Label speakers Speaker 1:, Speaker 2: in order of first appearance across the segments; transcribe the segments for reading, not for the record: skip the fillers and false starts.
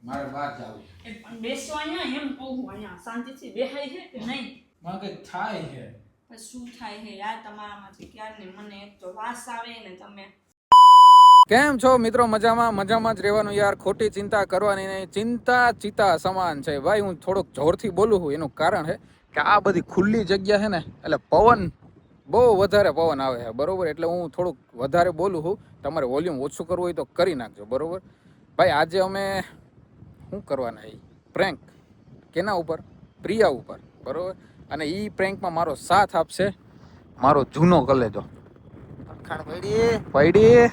Speaker 1: મારે બહાર જાવું
Speaker 2: એ પણ બેસો અહીંયા એમ કહું અહીંયા શાંતિથી બેહાય છે કે નહીં
Speaker 1: મને કઈ થાય છે
Speaker 2: પણ શું થાય છે યાર તમારામાંથી ક્યારની મને એક તો વાસ આવે ને તમે
Speaker 1: કેમ છો મિત્રો? મજામાં જ રહેવાનું યાર, ખોટી ચિંતા કરવાની નહીં. ચિંતા ચિતા સમાન છે ભાઈ. હું થોડુંક જોરથી બોલું છું એનું કારણ છે કે આ બધી ખુલ્લી જગ્યા છે ને, એટલે પવન બહુ વધારે પવન આવે છે બરોબર, એટલે હું થોડુંક વધારે બોલું છું. તમારે વોલ્યુમ ઓછું કરવું હોય તો કરી નાખજો બરોબર ભાઈ. આજે અમે શું કરવાના એ પ્રેન્ક કેના ઉપર? પ્રિયા ઉપર બરોબર. અને એ પ્રેન્કમાં મારો સાથ આપશે મારો જૂનો કલેજો પડી.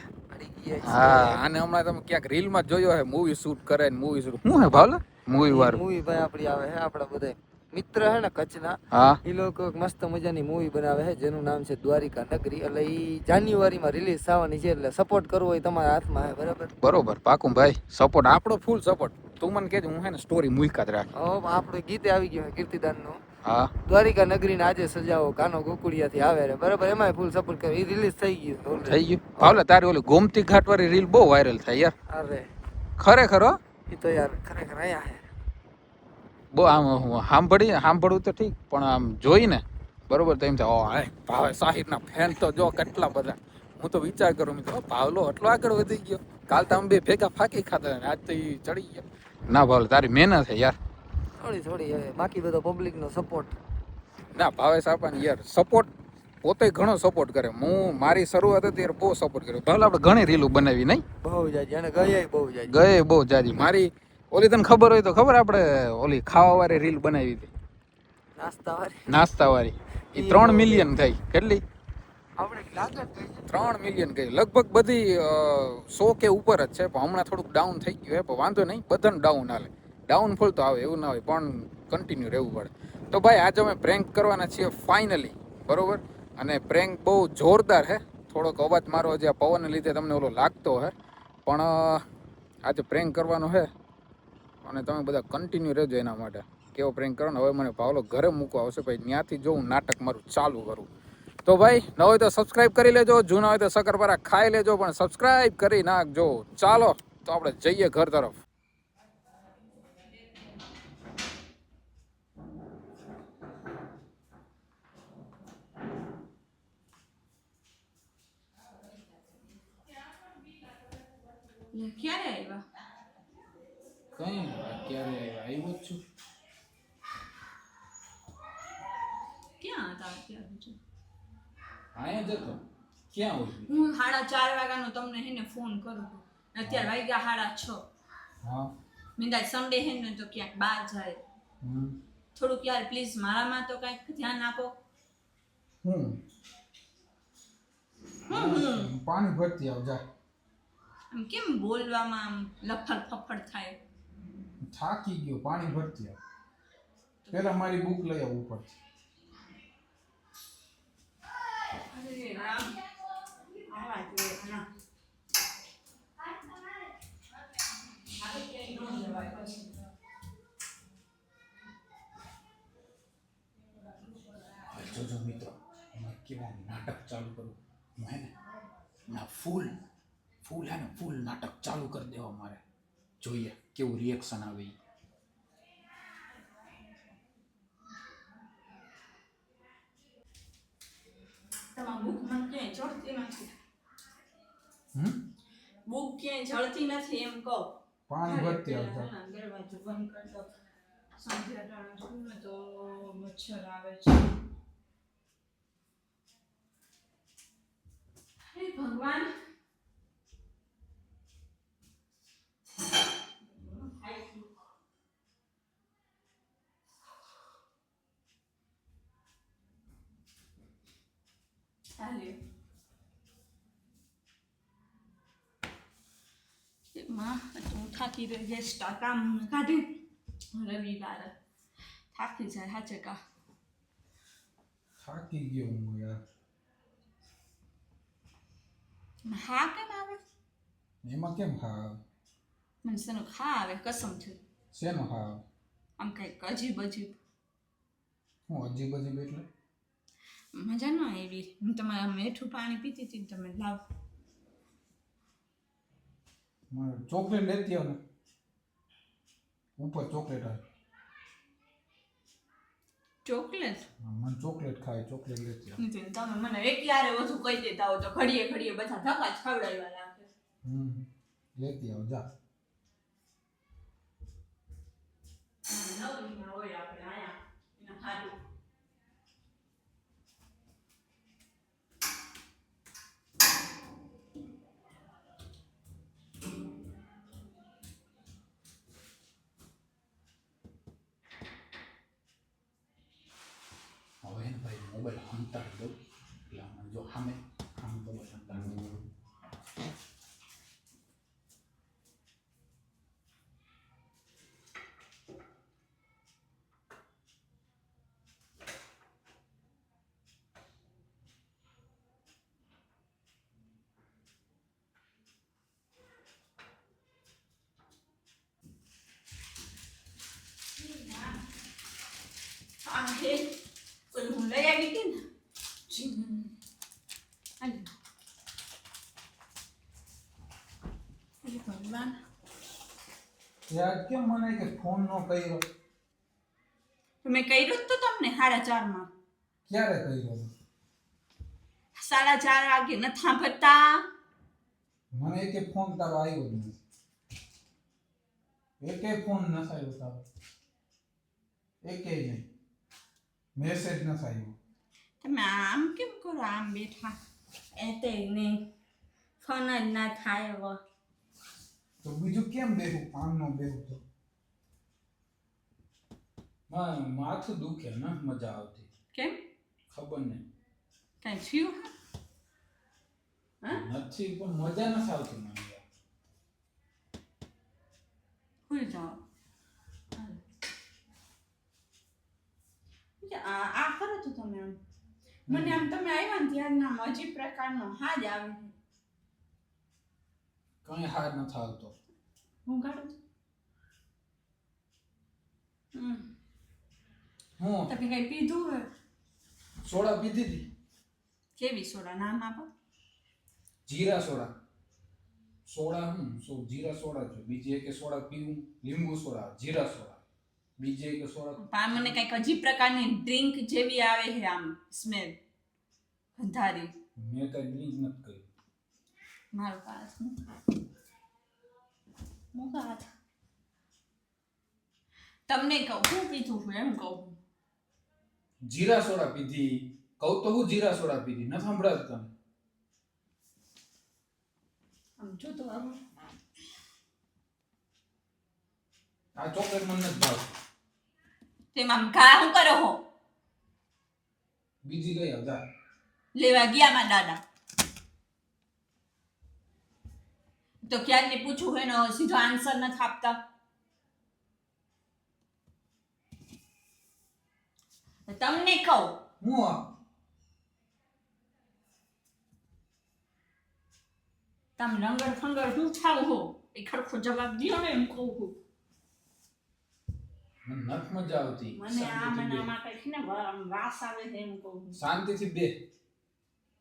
Speaker 1: હા, આને હમણાં તમે ક્યાંક રીલમાં જોયો હે, મૂવી શૂટ કરે ને મૂવી શૂટ. શું હે ભાવલા મૂવી વાળું?
Speaker 3: મૂવી ભાઈ આપડી આવે છે, આપડા બધા મિત્ર હે ને કચ્છના,
Speaker 1: હા,
Speaker 3: એ લોકો મસ્ત મજાની મૂવી બનાવે છે જેનું નામ છે દ્વારિકા નગરી. એટલે ઈ જાન્યુઆરીમાં રિલીઝ થવાની છે, એટલે સપોર્ટ કરવો હોય તમારા હાથમાં હે.
Speaker 1: બરોબર પાકું ભાઈ. સપોર્ટ આપણો ફૂલ સપોર્ટ. તું મને કહેજો, હું હે ને સ્ટોરી મૂકા જ રાખ.
Speaker 3: આપણું ગીતે આવી ગયું કીર્તિદાન નું.
Speaker 1: હા,
Speaker 3: દ્વારિકા નગરીને આજે સજાવો કાનો ગોકુળિયાથી આવે રે બરાબર. એમાં ફૂલ સપોર્ટ કરે. ઈ રિલીઝ થઈ ગયું.
Speaker 1: થઈ ગયું ભાવલા. તારી ઓલી ગોમતી ઘાટ વાળી રીલ બહુ વાયરલ થાય યાર.
Speaker 3: અરે
Speaker 1: ખરેખર હો.
Speaker 3: ઈ તો યાર ખરેખર આયા હે.
Speaker 1: બહુ આમ સાંભળવું તો ઠીક, પણ આમ જોઈને બરોબર તો એમ થાય ભાવે સાહિરના ફેન તો જો કેટલા બધા. હું તો વિચાર કરું મિત્રો, ભાવલો એટલો આગળ વધી ગયો. કાલ તો આમ બે ભેગા ફાકી ખાતા, આજ તો ઈ ચડી ગયા. ના ભાવલો, તારી મહેનત છે યાર.
Speaker 3: થોડી હવે બાકી બધો પબ્લિક નો સપોર્ટ.
Speaker 1: ના ભાવેશ આપણને યાર સપોર્ટ પોતે ઘણો સપોર્ટ કરે. હું મારી શરૂઆત હતી ત્યારે બહુ સપોર્ટ કર્યો. ભાવલા આપણે ઘણી રીલો બનાવી નહીં?
Speaker 3: બહુ જાજી. અને ગયે બહુ જાજી.
Speaker 1: ગયે બહુ જાજી. મારી ઓલી તને ખબર હોય તો ખબર, આપણે ઓલી ખાવા વાળી રીલ બનાવી હતી, નાસ્તા વાળી. એ 3 મિલિયન થઈ. કેટલી?
Speaker 3: આપણે લાગત ગઈ
Speaker 1: 3 મિલિયન ગઈ લગભગ. બધી 100 કે ઉપર જ છે, પણ હમણાં થોડુંક ડાઉન થઈ ગયું છે. પણ વાંધો નહીં, બધાને ડાઉન હાલે. ડાઉનફોલ તો આવે એવું ના હોય, પણ કન્ટિન્યુ રહેવું પડે. તો ભાઈ આજે અમે પ્રેન્ક કરવાના છીએ ફાઇનલી બરોબર. અને પ્રેન્ક બહુ જોરદાર છે. થોડોક અવાજ મારો હજી આ પવનને લીધે તમને ઓલો લાગતો હે, પણ આજે પ્રેન્ક કરવાનો છે અને તમે બધા કન્ટિન્યુ રહેજો એના માટે. કેવો પ્રેન્ક કરવાનો હવે મને ભાવલો ઘરે મૂકવા આવશે ભાઈ, ત્યાંથી જો હું નાટક મારું ચાલુ કરું. તો ભાઈ ન હોય તો સબસ્ક્રાઇબ કરી લેજો, જૂના હોય તો શકરપારા ખાઈ લેજો, પણ સબસ્ક્રાઇબ કરી નાખજો. ચાલો તો આપણે જઈએ ઘર તરફ.
Speaker 2: ક્યારે આવ્યા?
Speaker 1: કઈ અત્યારે આવ્યો જ છું.
Speaker 2: ક્યાં હતા અત્યારે?
Speaker 1: આયા જ હતો. ક્યાં હોય?
Speaker 2: હું 4:30 વાગ્યાનો તમને હે ને ફોન કરું. અત્યારે વાગ્યા 6:30.
Speaker 1: હા,
Speaker 2: મિંદા સન્ડે હે ને તો ક્યાંક બહાર જાય. થોડુંક યાર પ્લીઝ મારામાં તો કંઈક ધ્યાન આપો.
Speaker 1: પાણી ભરતી આવ જા.
Speaker 2: આમ કેમ બોલવામાં આમ લફડ ફફડ થાય?
Speaker 1: થાકી ગયો, પાણી ભરતી આવ. પેલા મારી બુક લઈ આવું પડશે.
Speaker 2: અરે રામ, આવા જોઈએ ના.
Speaker 1: જોજો મિત્રો, કેવા નાટક ચાલુ કરું હું હે ને, ના ફૂલ હે ને ફૂલ નાટક ચાલુ કરી દેવા મારે. જોઈએ કેવું રિએક્શન આવે.
Speaker 2: તમારી બુક મને ક્યાંય જળતી નથી. બુક ક્યાંય જળતી નથી એમ કહો.
Speaker 1: પાણી ભરતી આવતા.
Speaker 2: દરવાજો બંધ કરી દો. સંધ્યા ટાણે છું ને તો મચ્છર આવે છે. હે ભગવાન. માં હું થાકી રહી જાય. કામ કાઢી રવિવાર થાકી જાય. હાચે કા
Speaker 1: થાકી ગયો હું યાર.
Speaker 2: હા કેમ આવે?
Speaker 1: એમાં કેમ હા?
Speaker 2: મને શેનો ખા આવે કસમ છે.
Speaker 1: શેનો હા?
Speaker 2: આમ કંઈક અજીબ અજીબ.
Speaker 1: હું અજીબ અજીબ એટલે?
Speaker 2: મજા ન આવી. હું તમારા મીઠું પાણી પીતી હતી તમે લાવ.
Speaker 1: ચોકલેટ લેતી આવ ને. ઉપર ચોકલેટ આવે
Speaker 2: ચોકલેટ
Speaker 1: મને ચોકલેટ ખાય ચોકલેટ લેતી આવ.
Speaker 2: નીતિન તમે મને એક યારે વધુ કહી દેતા હો તો ઘડીએ ઘડીએ બધા ધક્કા જ ખવડાવ્યા લાગે
Speaker 1: લેતી આવ જા.
Speaker 2: નવરીમાં હોય આપણે આયા એના હારું
Speaker 1: હવે એને ભાઈ મોબાઈલ હંતાડી દઉં એટલે આમાં જો સામે મોબાઈલ હંતાડી દઉં.
Speaker 2: આ હે ઓલું હું લઈ આવી હતી ને હાલે ભગવાન
Speaker 1: યાર કેમ મને કે ફોન નો કર્યો?
Speaker 2: મેં કર્યું જ તો તમને 4:30
Speaker 1: ક્યારે કર્યો?
Speaker 2: 4:30 વાગે ન થાંભતા
Speaker 1: મને એકે ફોન તારો આવ્યો જ નથી. એકે ફોન ન આવ્યો તારો, એકે નહીં મેસેજ ન આવ્યો.
Speaker 2: તમે આમ કેમ કરો આમ બેઠા એ તે નહીં ફોન જ ના થાય હવે
Speaker 1: તો બીજું કેમ બેહું? આમ નો બેહું તો માથું દુખે ને મજા આવતી
Speaker 2: કેમ
Speaker 1: ખબર નહીં
Speaker 2: કઈ થયું હા
Speaker 1: નથી પણ મજા નથી આવતી મને યાર.
Speaker 2: ભૂલ જાઓ આ કરો તો તમે આમ મને આમ તમે આવ્યા ને ત્યારે આમ અજીબ પ્રકારનો હાજ આવે છે.
Speaker 1: કઈ હાર નથી આવતો.
Speaker 2: હું કાઢું છું
Speaker 1: હું
Speaker 2: તમે કઈ પીધું હોય
Speaker 1: સોડા પીધી હતી,
Speaker 2: કેવી સોડા નામ આપો
Speaker 1: જીરા સોડા. સોડા જીરા સોડા છે. બીજી એક સોડા પીવું, લીંબુ સોડા, જીરા સોડા. બીજી એક સોડા
Speaker 2: પણ મને કઈક અજીબ પ્રકારની ડ્રિંક જેવી આવે છે આમ સ્મેલ ગંધારી
Speaker 1: મેં કઈ ડ્રિંક નથી કરી.
Speaker 2: મારું પાસ મુકાત તમને કહું હું પીધું છું એમ કહું
Speaker 1: જીરા સોડા પીધી. કહું તો હું જીરા સોડા પીધી. ન સંભળાતું તને?
Speaker 2: આમ જો તો આવું
Speaker 1: આ ચોકલેટ મને નથી ભાવતી.
Speaker 2: તેમાં આમ ઘા હું કરો હો
Speaker 1: બીજી લઈ આવ જા.
Speaker 2: લેવા ગયા માં દાદા તો ક્યારની પૂછું એનો સીધો આન્સર નથી આપતા. તમને કહું
Speaker 1: હું
Speaker 2: તમે રંગડ ફંગડ શું થાવ હો એ ખરખો જવાબ દો ને એમ કહું છું.
Speaker 1: મને નથી મજા આવતી.
Speaker 2: મને આ મનામાં કઈ છે ને વાસ આવે છે એમ કહું છું.
Speaker 1: શાંતિથી બે.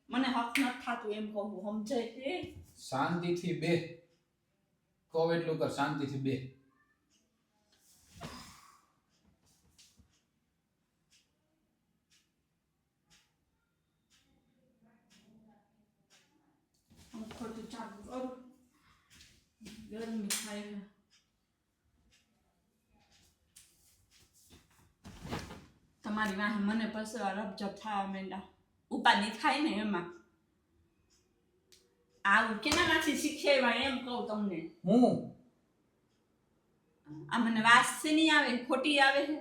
Speaker 2: મને હક નથી થતું એમ કહું છું. સમજાય છે
Speaker 1: શાંતિથી બે. કહો એટલું કર. શાંતિથી બે.
Speaker 2: હું ખોટું ચાલુ કરું ગરમી થાય છે. તમારી વાહે મને પછી રબજબ થવા માંડ્યા ઉપાધિ થાય ને એમાં આવું કેનામાંથી શીખેવા એમ કહું તમને.
Speaker 1: હું
Speaker 2: આ મને વાસ છે નહીં આવે ખોટી આવે છે.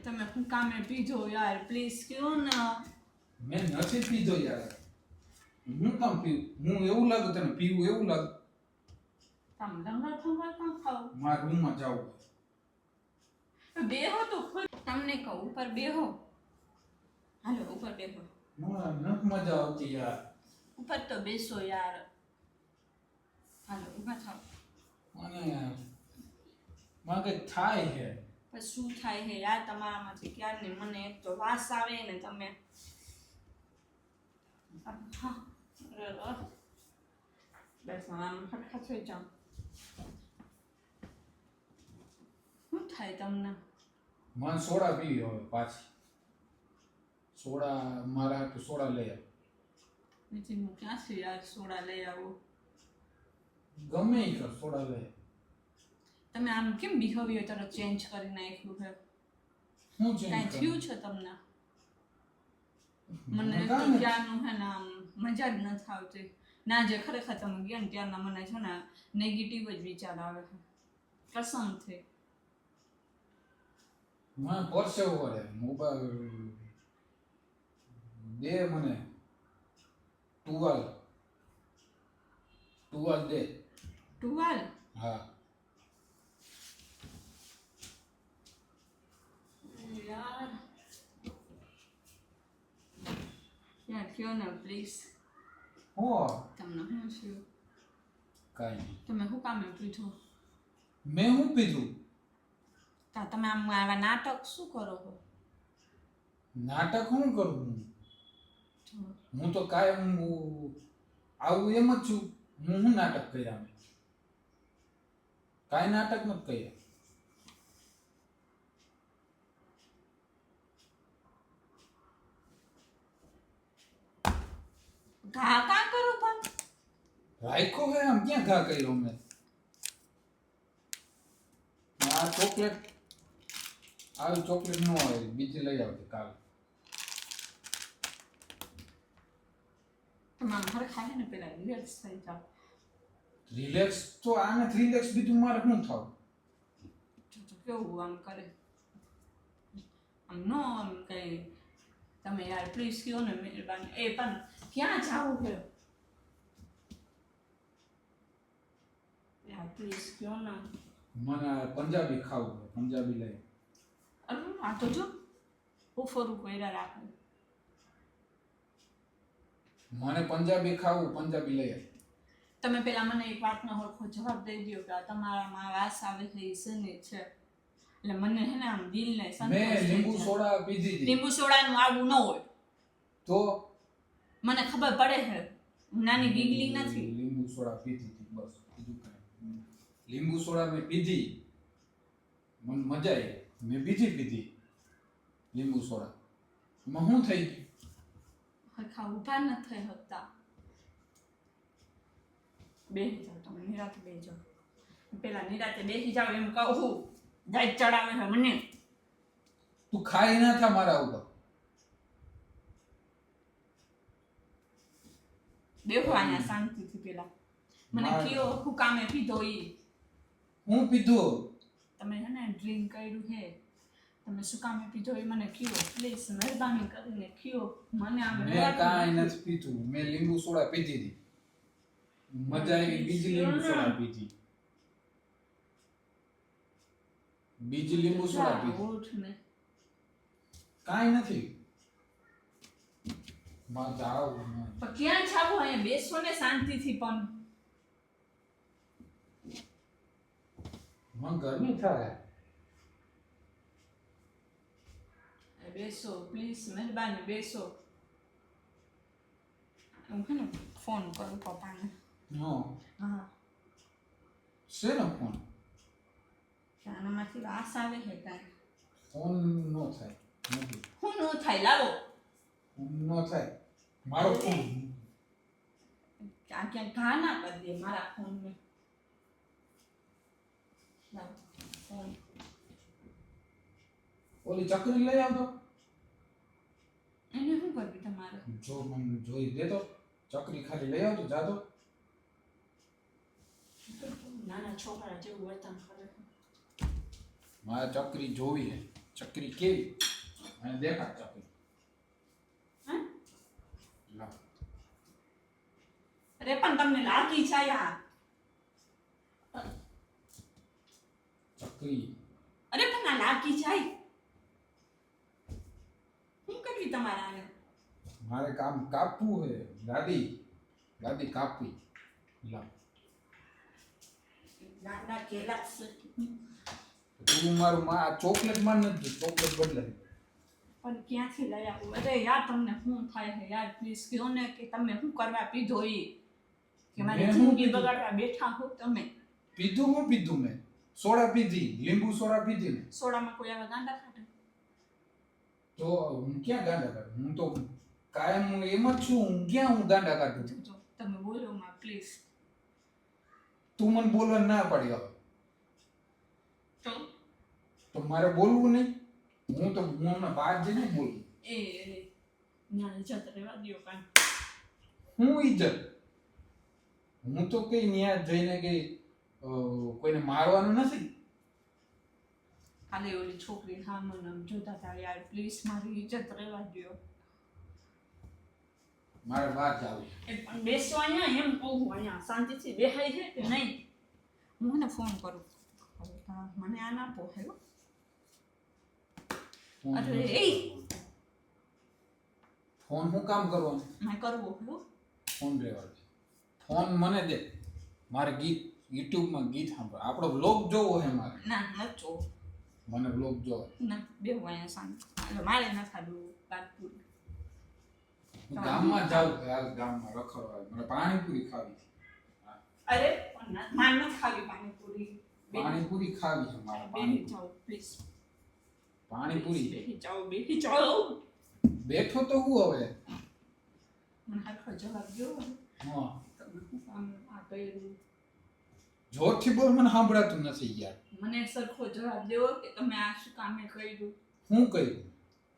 Speaker 2: તમે શું કામે પીધો યાર પ્લીઝ કયો ને.
Speaker 1: મેં નથી પીધો યાર. હું કામ પીવું? હું એવું લાગે તને પીવું એવું લાગે?
Speaker 2: તમે લંગર ફંગર કામ ખાઓ
Speaker 1: મારા રૂમમાં જાવ.
Speaker 2: બેહો તો ખુદ તમને કહું ઉપર બેહો. હાલો ઉપર બેહો.
Speaker 1: મને નથી મજા આવતી યાર.
Speaker 2: ઉપર તો બેસો યાર. હાલો ઊભા થાવ.
Speaker 1: મને કઈ થાય છે.
Speaker 2: પછી શું થાય છે યાર તમારામાંથી ક્યારની મને એક તો વાસ આવે ને તમે બસ આમ હરખા થઈ જાઓ. શું થાય તમને?
Speaker 1: મને સોડા પીવી હવે પાછી. સોડા મારા હાટુ સોડા લઈ આવ.
Speaker 2: બીજી હું ક્યાંથી યાર સોડા લઈ આવું?
Speaker 1: ગમે ઈ કર સોડા લઈ આવ.
Speaker 2: તમે આમ કેમ બિહેવિયર તરત ચેન્જ કરી નાખ્યું છે?
Speaker 1: હું ચેન્જ
Speaker 2: કાંઈ
Speaker 1: કરું?
Speaker 2: થયું છે તમને? મને તો
Speaker 1: કાંઈ નથી.
Speaker 2: ત્યારનું હે ને આમ મજા જ નથી આવતી. ના જે ખરેખર તમે ગયા ને ત્યારના મને છે ને નેગેટિવ જ વિચાર આવે છે કસમથી.
Speaker 1: મને પરસેવો વળે. મોબાઈલ દે મને. ટુવાલ દે.
Speaker 2: ટુવાલ
Speaker 1: હા
Speaker 2: યાર યાર કયો ને પ્લીઝ.
Speaker 1: હો
Speaker 2: તમને શું થયું?
Speaker 1: કાંઈ નહીં.
Speaker 2: તમે શું કામે પીધું?
Speaker 1: મેં હું પીધું?
Speaker 2: તા તમે આમ આવા નાટક શું કરો છો?
Speaker 1: નાટક હું કરું?
Speaker 2: જો,
Speaker 1: હું તો કાયમ આવું એમ જ છું. હું નાટક કર્યા મેં? કાંઈ નાટક નથી કર્યા.
Speaker 2: ઘા કા કરો પણ?
Speaker 1: રાખ્યો હે આમ ક્યાં ઘા કર્યો મેં? આ ચોકલેટ આવી ચોકલેટ ન હોય બીજી લઈ આવજે કાલ.
Speaker 2: તમે આમ હરખા હે ને પેલા રિલેક્સ થઈ જાઓ.
Speaker 1: રિલેક્સ તો આને રિલેક્સ બીજું મારે શું થાવ?
Speaker 2: જો કેવું આમ કરે આમ નો આમ કઈ. તમે યાર પ્લીઝ કયો ને મહેરબાની. એ પણ ક્યાં જાવું છે યાર? પ્લીઝ કયો ને.
Speaker 1: મને પંજાબી ખાવું છે. પંજાબી લઈ.
Speaker 2: અરે આ તો જો ઉફરું કર્યા રાખે.
Speaker 1: મને પંજાબી ખાવું. પંજાબી લઈ આવ.
Speaker 2: તમે પેલા મને એક વાતનો હરખો જવાબ દઈ દો કે આ તમારામાં વાસ આવે છે એ શેની છે? એટલે મને હે ને આમ દિલને સંતોષ
Speaker 1: મેં
Speaker 2: થઈ
Speaker 1: લીંબુ
Speaker 2: જાય.
Speaker 1: સોડા પીધી હતી.
Speaker 2: લીંબુ સોડાનું આવું ન હોય.
Speaker 1: તો
Speaker 2: મને ખબર પડે છે. હું નાની ગીગલી નથી.
Speaker 1: લીંબુ સોડા પીધી હતી બસ બીજું કાંઈ. લીંબુ સોડા મેં પીધી. મને મજા આવી. મેં બીજી પીધી લીંબુ સોડા. એમાં શું થઈ ગયું?
Speaker 2: હરખા ઊભા નથી થઈ શકતા. બેસી જાઓ તમે નિરાતે બેસી જાઓ. પેલા નિરાતે બેસી જાઓ એમ કહું. દાઈ ચડાવે છે મને.
Speaker 1: તું ખાઈ ના થા મારા ઉપર.
Speaker 2: બેહો અહીંયા શાંતિથી પેલા. મને કયો હું કામે પીધો ઈ.
Speaker 1: હું પીધું?
Speaker 2: તમે હે ને ડ્રિંક કર્યું છે. તમે શું કામે પીધો એ મને કયો પ્લીઝ મહેરબાની કરીને કયો. મને આમ
Speaker 1: મેં કાંઈ નથી પીધું. મેં લીંબુ સોડા પીધી હતી. મજા આવી. બીજી લીંબુ સોડા પીધી. બીજી લીંબુ સોડા પીધી.
Speaker 2: ઉઠ ને.
Speaker 1: કાંઈ નથી. માં જાવ.
Speaker 2: પણ ક્યાં જાવું? અહીંયા બેસો ને શાંતિથી. પણ
Speaker 1: મને ગરમી થાય.
Speaker 2: બેસો પ્લીઝ મહેરબાની બેસો. હું છે ને ફોન કરું પપ્પાને.
Speaker 1: નો
Speaker 2: હા
Speaker 1: શેનો ફોન?
Speaker 2: કે આનામાંથી વાસ આવે છે કાંઈ.
Speaker 1: ફોન નો થાય. નથી.
Speaker 2: હું નો થાય લાવો.
Speaker 1: ફોન નો થાય. મારો ફોન.
Speaker 2: આ ક્યાંક ઘા ના કરી દે મારા ફોનને. લાવો ફોન.
Speaker 1: ઓલી ચકરી લઈ આવતો.
Speaker 2: એને શું કરવી તમારે?
Speaker 1: જો મને જોઈ દેતો. ચકરી ખાલી લઈ આવતો જાતો.
Speaker 2: નાના છોકરા જેવું વર્તન કરે છે.
Speaker 1: મારે ચકરી જોવી હે. ચકરી કેવી? મને દેખા ચકરી.
Speaker 2: હા
Speaker 1: લાવ.
Speaker 2: અરે પણ તમને લાગી જાય આ.
Speaker 1: ચકરી.
Speaker 2: અરે પણ આ લાગી જાય. શું કરવી તમારે આને?
Speaker 1: મારે કામ કાપવું હે. ગાદી કાપવી. લાવ.
Speaker 2: નાના કેલા
Speaker 1: તું મારું આ ચોકલેટ માં નથી. ચોકલેટ બદલાય.
Speaker 2: પણ ક્યાંથી લઈ આવું? અરે યાર તમને શું થાય છે યાર? પ્લીઝ કહો ને કે તમે શું કરવા પીધો એ. કે મારી
Speaker 1: મેં શું
Speaker 2: જિંદગી
Speaker 1: કીધું?
Speaker 2: બગાડવા બેઠા હો તમે.
Speaker 1: પીધું હું પીધું મેં સોડા પીધી લીંબુ સોડા પીધી ને
Speaker 2: સોડામાં કોઈ આવા ગાંડા ખાટે?
Speaker 1: તો હું ક્યાં ગાંડા કાઢું હું તો કાયમ હું એમ જ છું હું ક્યાં હું ગાંડા કાઢું
Speaker 2: જો તમે બોલો માં પ્લીઝ.
Speaker 1: તું મને બોલવા ના પાડી હવે
Speaker 2: તો
Speaker 1: તો મારે બોલવું નહીં હું હમણાં બહાર જઈને બોલું
Speaker 2: એ ન્યા ઇજ્જત રહેવા દ્યો કાંઈ.
Speaker 1: હું ઇજ્જત હું તો કઈ ન્યા જઈને કઈ કોઈને મારવાનું નથી
Speaker 2: ખાલી ઓલી છોકરી હા મને આમ જોતા હતા યાર પ્લીઝ મારી ઇજ્જત રહેવા દ્યો.
Speaker 1: મારે બહાર જાવું
Speaker 2: એ પણ બેસો અહીંયા એમ કહું અહીંયા શાંતિથી બેહાય છે કે નહીં? હું એને ફોન કરું. હવે હા, મને આ ના પોહાય હો. અરે એ
Speaker 1: ફોન હું કામ કરવાનું
Speaker 2: મેં કરવો હો.
Speaker 1: ફોન રહેવા દે ફોન મને દે મારે ગીત યુટ્યુબમાં ગીત સાંભળ આપણો બ્લોગ જોવો છે મારે
Speaker 2: ના નચો
Speaker 1: મને બ્લોગ જોવો
Speaker 2: ના બેહું અહીંયા શાંત. એટલે મારે ન ખાધું પાનપુરી.
Speaker 1: હું ગામમાં જાઉં યાર ગામમાં રખડવા મને પાણીપુરી ખાવી છે
Speaker 2: અરે પણ માર ન ખાવી પાણીપુરી.
Speaker 1: પાણીપુરી ખાવી છે મારે
Speaker 2: બેહી
Speaker 1: પાણીપુરી
Speaker 2: જાઓ પ્લીઝ.
Speaker 1: પાણીપુરી
Speaker 2: બેહી જાઓ બેહી જાઓ.
Speaker 1: બેઠો તો હું હવે
Speaker 2: મને હાથો જવાબ દો.
Speaker 1: હા
Speaker 2: તમે શું કામ આ કર્યું?
Speaker 1: જોરથી બોલ મને સાંભળાતું નથી યાર
Speaker 2: મને સરખો જવાબ દેવો કે તમે આ શું કામે કર્યું?
Speaker 1: હું કહ્યું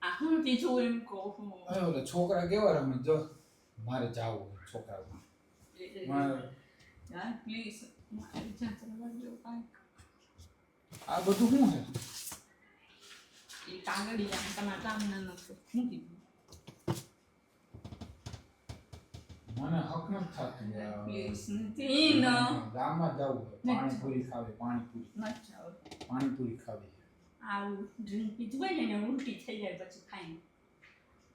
Speaker 2: આ હું કીધું એમ કહું.
Speaker 1: હવે ઓલા છોકરા કેવા રમે જો મારે જાવું છે છોકરાઓમાં મારે
Speaker 2: યાર પ્લીઝ મારી જાત રહેવા દો કાંઈક.
Speaker 1: આ બધું શું છે
Speaker 2: એ કાગળિયા તમારા કામના નથી. શું કીધું?
Speaker 1: મને હક નથી થતું યાર.
Speaker 2: પ્લીઝ નથી ન
Speaker 1: ગામમાં જાવું છે પાણીપુરી ખાવી પાણીપુરી
Speaker 2: નથી જાઓ.
Speaker 1: પાણીપુરી ખાવી
Speaker 2: આવું ડ્રિંક પીધું હોય ને એને ઉલટી થઈ જાય પછી ખાઈને.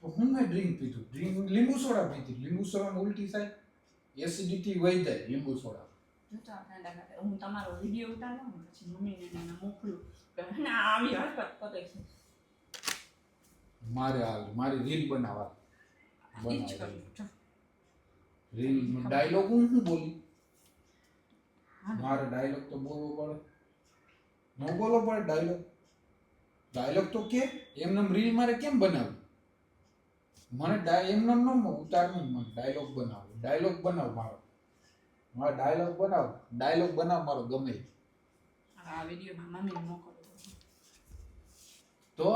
Speaker 1: તો હું મેં ડ્રિંક પીધું ડ્રિંક લીંબુ સોડા પીધી લીંબુ સોડામાં ઉલટી થાય એસિડિટી વહી જાય લીંબુ સોડા
Speaker 2: જોતા ઠંડા ખાતે હું તમારો વિડીયો ઉતારું ને પછી મમ્મીને એને મોકલું કે હે ને આવી હરકત કરે છે.
Speaker 1: મારી રીલ બનાવવા
Speaker 2: એ જ કરું છું.
Speaker 1: રીલ ડાયલોગ હું બોલી
Speaker 2: હા.
Speaker 1: મારે ડાયલોગ તો બોલવો પડે ન બોલવો પડે ડાયલોગ તો કે એમને રીલ મારે કેમ બનાવવી મને એમને ન ઉતારવું મને ડાયલોગ બનાવ મારો ડાયલોગ બનાવ મારો ગમે
Speaker 2: આ વિડીયોમાં મમ્મીને મોકલો
Speaker 1: તો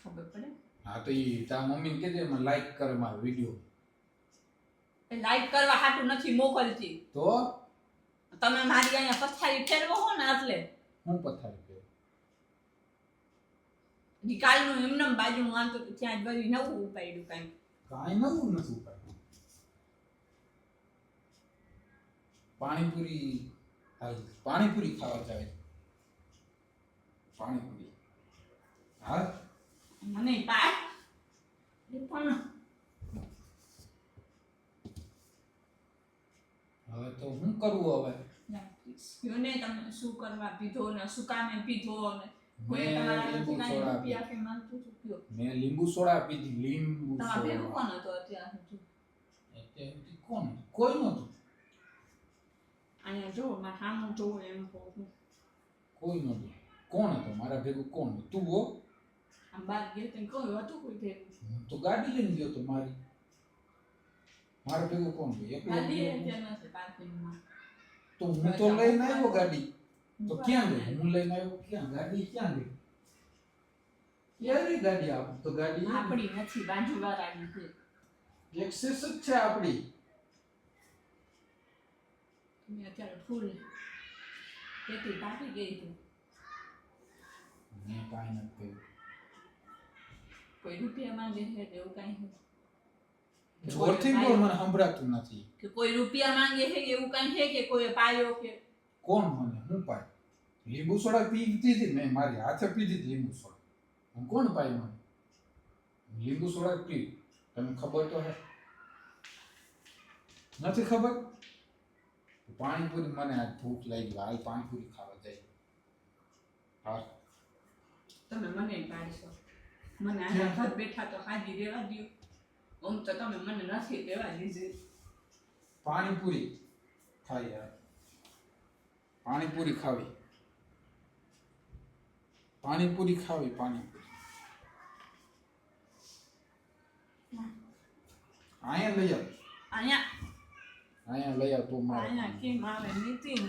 Speaker 2: ખબર પડે.
Speaker 1: હા તો ઈ તાર મમ્મીને કહેજે મને લાઈક કરે મારો વિડીયો
Speaker 2: એ લાઈક કરવા હાટું નથી મોકલતી.
Speaker 1: તો
Speaker 2: તમે મારી અહીંયા પથારી ફેરવો હો ને એટલે
Speaker 1: હું પથારી કે
Speaker 2: કાલનું એમનેમ બાજુનું આનતું હતું ત્યાં જ વળી નવું ઉપાડ્યું કાંઈ.
Speaker 1: કાંઈ નવું નથી ઉપાડ્યું પાણીપુરી ખાવા જાય પાણીપુરી હા
Speaker 2: મને પાય એ પણ
Speaker 1: હવે તો હું કરવું હવે
Speaker 2: ને તમે શું કરવા પીધો ને શું કામે પીધો ને કોઈ
Speaker 1: મેં
Speaker 2: તમારા
Speaker 1: લીંબુ
Speaker 2: નથી કાંઈ
Speaker 1: સોડા
Speaker 2: રૂપિયા કે માંગતું હતું કયો?
Speaker 1: મેં લીંબુ સોડા પીધી લીંબુ
Speaker 2: તમારા ભેગું
Speaker 1: સોડા
Speaker 2: કોણ હતો અત્યાર સુધી?
Speaker 1: એટલે કોણ કોઈ નહોતું
Speaker 2: અહીંયા જો મારા સામું જોવો એમ કહું છું.
Speaker 1: કોઈ નહોતું કોણ હતો મારા ભેગું કોણ હતું? તું હો
Speaker 2: આમ બહાર ગયા તો કહ્યું હતું કોઈ ભેગું?
Speaker 1: હું તો ગાડી લઈને ગયો તો મારા ભેગું કોણ ગયું એકલો
Speaker 2: ગાડી
Speaker 1: ગયો?
Speaker 2: અત્યારે નથી પાર્કિંગમાં.
Speaker 1: તો હું તો લઈને આવ્યો ગાડી તો ક્યાં ગઈ હું લઈને આવ્યો ક્યાં ગાડી ક્યાં ગઈ ક્યાં ગઈ ગાડી આપ તો ગાડી
Speaker 2: આપણી નથી બાજુવાળાની છે.
Speaker 1: એક્સેસ જ છે આપણી
Speaker 2: તમે અત્યારે ફૂલ તેથી પાકી ગઈ છે.
Speaker 1: મેં કાંઈ નથી કહ્યું
Speaker 2: કોઈ રૂપિયા માંગે છે કે એવું કાંઈ છે?
Speaker 1: જોરથી બોલ મને સંભળાતું નથી
Speaker 2: કે કોઈ રૂપિયા માંગે છે કે એવું કાંઈ છે કે કોઈ પાયો કે
Speaker 1: કોણ મને હું પાય લીંબુ સોડા પી દીધી મેં મારી હાથે પી દીધી લીંબુ સોડા હું કોણ પાય મને લીંબુ સોડા પી તને ખબર તો હે નથી ખબર પાણીપુરી મને આજ ભૂખ લાગી હાલ પાણીપુરી ખાવા જાય હા
Speaker 2: તમે મને પાડશો. મને આના ઘર બેઠા તો હાજી રહેવા દો. આમ તો તમે મને નથી રહેવા દીધી.
Speaker 1: પાણીપુરી ખાઈ યાર, પાણીપુરી ખાવી, પાણીપુરી ખાવી, પાણીપુરી અહીંયા લઈ આવ,
Speaker 2: અહીંયા
Speaker 1: લઈ આવ તું મારે.
Speaker 2: અહીંયા કેમ આવે નીતિન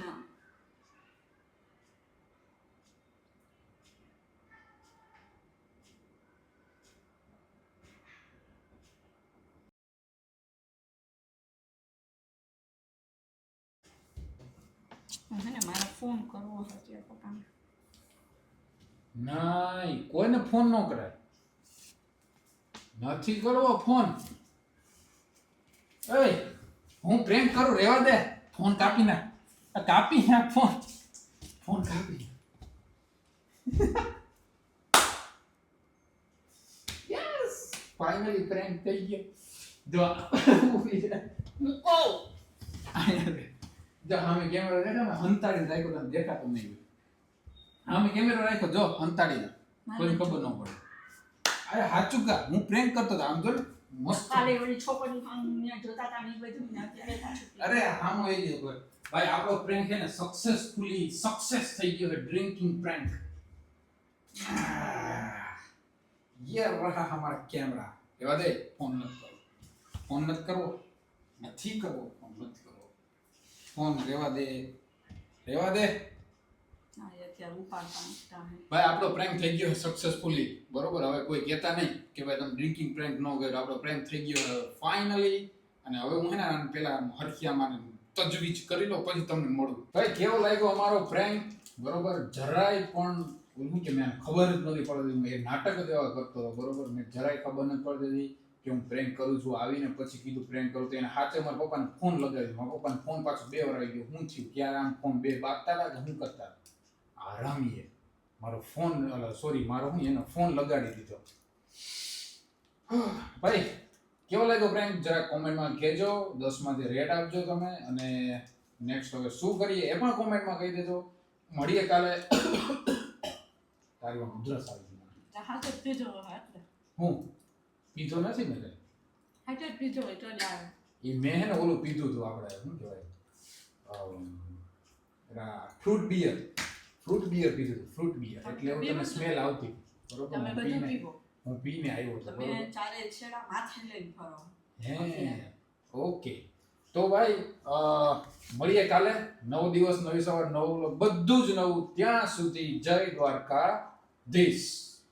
Speaker 2: છે ને મારે ફોન કરવો છે અત્યારે પપ્પાને.
Speaker 1: નહીં, કોઈને ફોન ન કરાય, નથી કરવો ફોન. એય હું પ્રેમ કરું, રેવા દે, ફોન કાપી નાખ, કાપી નાખ ફોન, ફોન કાપી. યસ, ફાઇનલી પ્રેન્ક થઈ ગયો. જો ઊભી રહે. મૂકો આયા રે. જો સામે કેમેરો દેખા, મેં હંતાડીને રાખ્યો, તને દેખાતો નહીં. સામે કેમેરો રાખ્યો, જો હંતાડીને, કોઈ ખબર ન પડે. અરે સાચું કા, હું પ્રેન્ક કરતો હતો, આમ જો ને, મસ્ત.
Speaker 2: કાલે ઓલી છોકરી અહીંયા જોતા હતા ને એ બધું ને અત્યારે સાચું.
Speaker 1: અરે હામો એ ગયો ભાઈ, આપણો પ્રેન્ક છે ને સક્સેસફુલી સક્સેસ થઈ ગયો છે. Drinking prank. ये रहा हमारा कैमरा. रेवा दे, फोन मत करो, फोन मत करो, નથી કરવો, ફોન નથી કરવો, ફોન રેવા દે, રેવા દે.
Speaker 2: હા અત્યારે ઉપાડતા નથી.
Speaker 1: ભાઈ આપણો પ્રેન્ક થઈ ગયો સક્સેસફુલી, બરોબર. હવે કોઈ કહેતા નહીં કે ભાઈ તમે ડ્રિંકિંગ પ્રેન્ક ન કર્યો. આપણો પ્રેન્ક થઈ ગયો ફાઇનલી. અને હવે હું હે ને પેલા હરખિયામાં તજવીજ કરી લો, પછી તમને મળું. ભાઈ કેવો લાગ્યો અમારો પ્રેન્ક, બરોબર. જરાય પણ ઓલું કે મેં ખબર જ નથી પડતી, હું એ નાટક જ એવા કરતો હતો, બરોબર. મેં જરાય ખબર નથી પડતી કે હું પ્રેન્ક કરું છું. આવીને પછી કીધું પ્રેન્ક કરું, તો એને હાથે મારા પપ્પાને ફોન લગાવ્યો. મારા પપ્પાને ફોન પાછો 2 વાર આવી ગયો. શું થયું, ક્યારે આમ ફોન 2 બાપતા હતા કે શું કરતા આરામીએ મારો ફોન, સોરી મારો હું એનો ફોન લગાડી દીધો. ભાઈ કેવો લાગ્યો પ્રેન્ક, જરા કોમેન્ટમાં કહેજો. 10 માંથી રેટ આપજો તમે. અને નેક્સ્ટ હવે શું કરીએ એ પણ કોમેન્ટમાં કહી દેજો. મળીએ કાલે. તારી ઉધરસ આવી ગઈ.
Speaker 2: હાથે પીજો એટલે
Speaker 1: હું પીધો નથી મેં કઈ.
Speaker 2: હાથે પીજો એટલે આવે.
Speaker 1: એ મેં હે ને ઓલું પીધું હતું આપણે, શું કહેવાય, ફ્રૂટ બિયર પીધું હતું. ફ્રૂટ બિયર એટલે એવું તમને સ્મેલ આવતી, બરોબર.
Speaker 2: તમે બધું પીવો.
Speaker 1: હું પીને આવ્યો હતો,
Speaker 2: તમે
Speaker 1: બરોબર.
Speaker 2: ચારે છેડા માથે લઈને ફરો.
Speaker 1: હે ઓકે. તો ભાઈ મળીએ કાલે. 9 દિવસ, નવી સવાર, નવું બધું જ નવું. ત્યાં સુધી જય દ્વારકાધીશ.